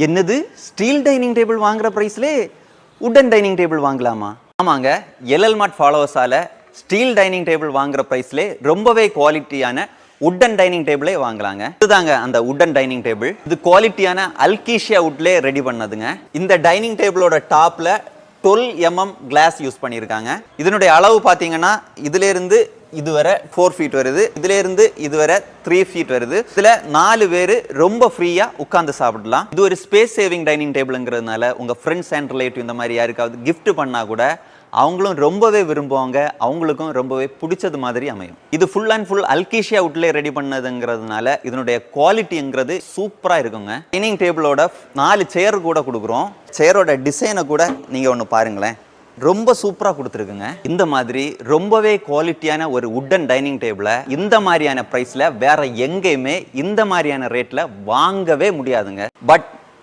என்னது steel dining table வாங்குற பிரைஸ்லே wooden dining table வாங்கலாமா? ஆமாங்க, எல்எல் மார்ட் ஃபாலோவர்ஸால ஸ்டீல் டைனிங் டேபிள் வாங்குற பிரைஸ்லே ரொம்பவே குவாலிட்டியான உட்டன் டைனிங் டேபிளே வாங்கலாங்க. இதுதாங்க அந்த உட்டன் டைனிங் டேபிள். இது குவாலிட்டியான அல்கீஷியா வுட்லே ரெடி பண்ணதுங்க. இந்த டைனிங் டேபிளோட டாப்ல 12 mm கிளாஸ் யூஸ் பண்ணியிருக்காங்க. இதனுடைய அளவு பார்த்தீங்கன்னா இதுல இருந்து இதுவரை 4 ஃபீட் வருது, இதுல இருந்து இதுவரை 3 ஃபீட் வருது. இதுல 4 பேர் ரொம்ப ஃப்ரீயா உட்கார்ந்து சாப்பிடலாம். இது ஒரு ஸ்பேஸ் சேவிங் டைனிங் டேபிள்ங்கிறதுனால உங்க ஃப்ரெண்ட்ஸ் அண்ட் ரிலேட்டிவ் இந்த மாதிரி யாருக்காவது கிஃப்ட் பண்ணா கூட அவங்களும் ரொம்பவே விரும்புவாங்க, அவங்களுக்கும் ரொம்பவே பிடிச்சது மாதிரி அமையும். இது ஃபுல் அண்ட் ஃபுல் அல்கீஷியா வுட்ல ரெடி பண்ணதுங்கிறதுனால இதனுடைய குவாலிட்டிங்கிறது சூப்பரா இருக்குங்க. டைனிங் டேபிளோட 4 சேர் கூட கொடுக்குறோம். சேரோட டிசைனை கூட நீங்க ஒன்று பாருங்களேன், ரொம்ப சூப்பரா கொடுத்துருக்குங்க. இந்த மாதிரி ரொம்பவே குவாலிட்டியான ஒரு உட்டன் டைனிங் டேபிளை இந்த மாதிரியான பிரைஸ்ல வேற எங்கேயுமே இந்த மாதிரியான ரேட்ல வாங்கவே முடியாதுங்க. பட்